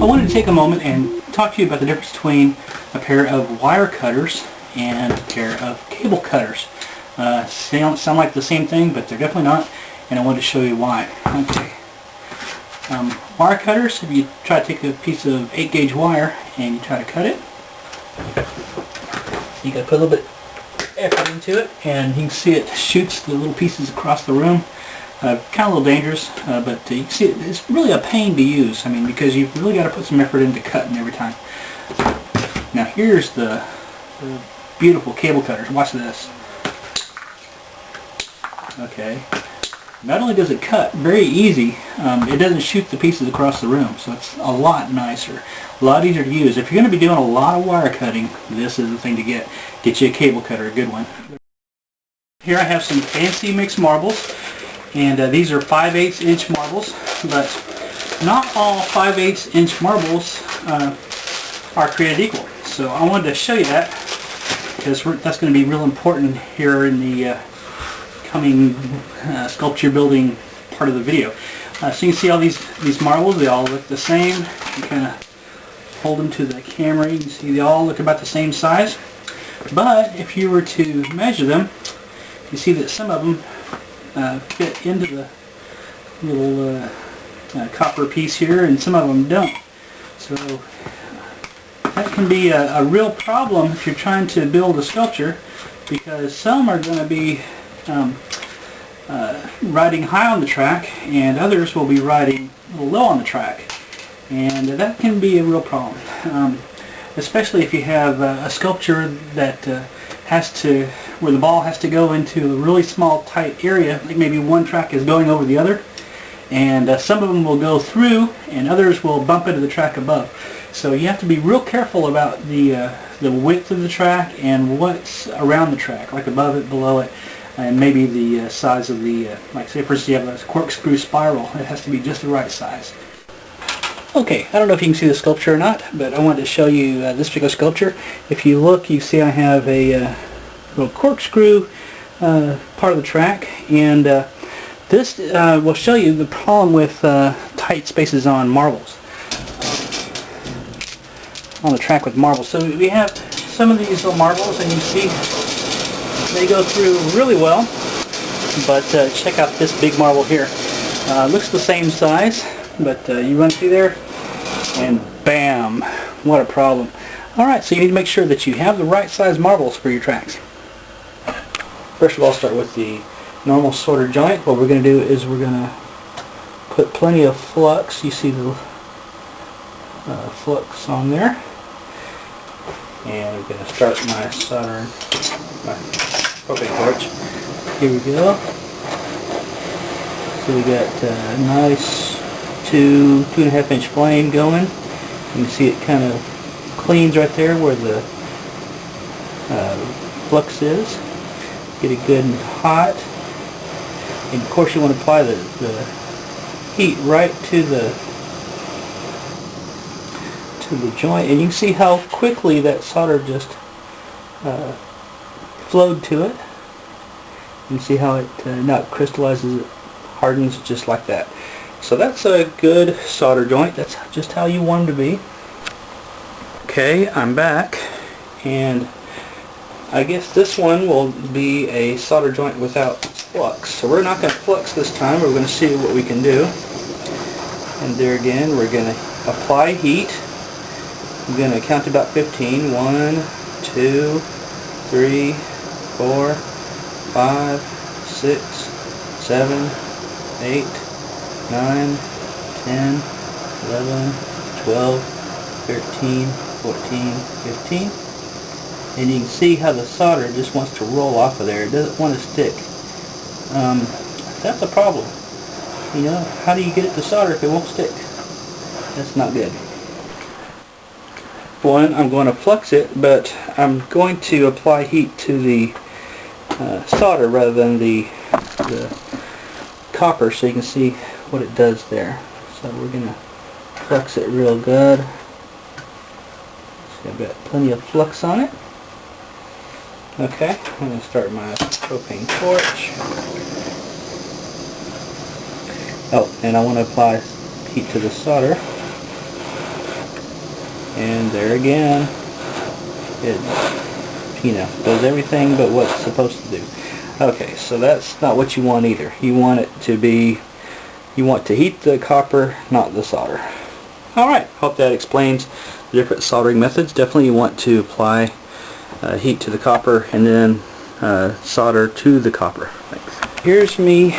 I wanted to take a moment and talk to you about the difference between a pair of wire cutters and a pair of cable cutters. They don't sound like the same thing, but they're definitely not, and I wanted to show you why. Okay. Wire cutters, if you try to take a piece of 8-gauge wire and you try to cut it, you got to put a little bit of effort into it, and you can see it shoots the little pieces across the room. Kind of a little dangerous, but you can see it's really a pain to use. I mean, because you've really got to put some effort into cutting every time. Now here's the beautiful cable cutters. Watch this. Okay. Not only does it cut very easy, it doesn't shoot the pieces across the room, so it's a lot nicer, a lot easier to use. If you're going to be doing a lot of wire cutting, this is the thing to get. Get you a cable cutter, a good one. Here I have some fancy mixed marbles, and these are 5/8 inch marbles, but not all 5/8 inch marbles are created equal. So I wanted to show you that, because that's going to be real important here in the coming sculpture building part of the video. So you can see all these marbles, they all look the same. You kind of hold them to the camera, you can see they all look about the same size. But if you were to measure them, you see that some of them fit into the little copper piece here, and some of them don't. So that can be a real problem if you're trying to build a sculpture, because some are going to be riding high on the track, and others will be riding a little low on the track, and that can be a real problem, especially if you have a sculpture that where the ball has to go into a really small tight area, like maybe one track is going over the other, and some of them will go through and others will bump into the track above. So you have to be real careful about the width of the track and what's around the track, like above it, below it, and maybe the size of the, like say for instance you have a corkscrew spiral, it has to be just the right size. Okay, I don't know if you can see the sculpture or not, but I wanted to show you this particular sculpture. If you look, you see I have a little corkscrew part of the track, and this will show you the problem with tight spaces on marbles, on the track with marbles. So we have some of these little marbles, and you see they go through really well, but check out this big marble here. Looks the same size, but you run through there and bam, what a problem. Alright, so you need to make sure that you have the right size marbles for your tracks. First of all, start with the normal solder joint. What we're going to do is we're going to put plenty of flux. You see the flux on there. And I'm going to start my soldering, my propane torch. Here we go. So we got a nice 2.5 inch flame going. You can see it kind of cleans right there where the flux is. Get it good and hot. And of course you want to apply the heat right to the joint, and you can see how quickly that solder just flowed to it. You can see how it not crystallizes, it hardens just like that. So that's a good solder joint. That's just how you want them to be. Okay, I'm back, and I guess this one will be a solder joint without flux. So we're not going to flux this time. We're going to see what we can do. And there again, we're going to apply heat. I'm going to count to about 15. 1, 2, 3, 4, 5, 6, 7, 8, 9, 10, 11, 12, 13, 14, 15. And you can see how the solder just wants to roll off of there. It doesn't want to stick. That's a problem. You know, how do you get it to solder if it won't stick? That's not good. One, I'm going to flux it, but I'm going to apply heat to the solder rather than the copper, so you can see what it does there. So we're going to flux it real good. So I've got plenty of flux on it. Okay, I'm going to start my propane torch. Oh, and I want to apply heat to the solder. And there again, it, you know, does everything but what it's supposed to do. Okay, so that's not what you want either. You want it to be, you want to heat the copper, not the solder. Alright, hope that explains the different soldering methods. Definitely you want to apply heat to the copper and then solder to the copper. Thanks. Here's me.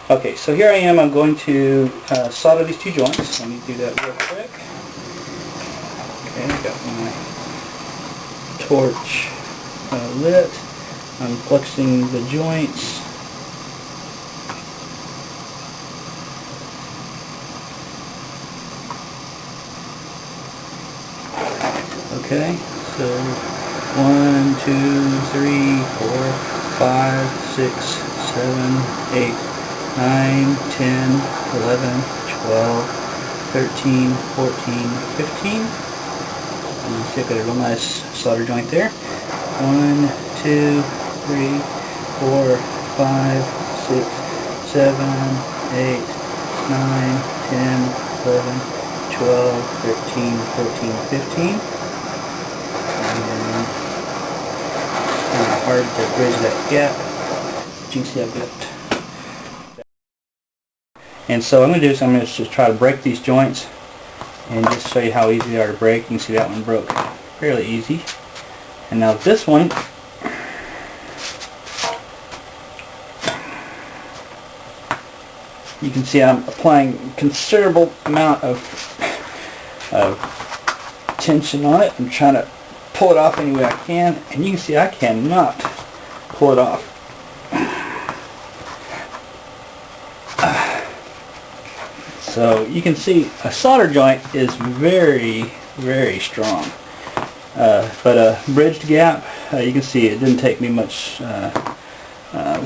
Okay, so here I am. I'm going to solder these two joints. Let me do that real quick. Okay, I got my torch lit. I'm fluxing the joints. Okay, so 1, 2, 3, 4, 5, 6, 7, 8, 9, 10, 11, 12, 13, 14, 15. And see, I've got a real nice solder joint there. 1, 2, 3, 4, 5, 6, 7, 8, 9, 10, 11, 12, 13, 14, 15. Kind of hard to bridge that gap. But you can see I've got. And so what I'm going to do is I'm going to just try to break these joints and just show you how easy they are to break. You can see that one broke fairly easy. And now this one, you can see I'm applying considerable amount of tension on it. I'm trying to pull it off any way I can, and you can see I cannot pull it off. So you can see a solder joint is very, very strong. But a bridged gap, you can see it didn't take me much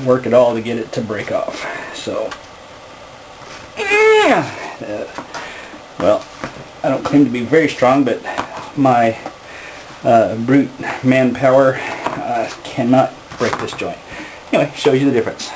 work at all to get it to break off. So, well, I don't claim to be very strong, but my brute manpower cannot break this joint. Anyway, shows you the difference.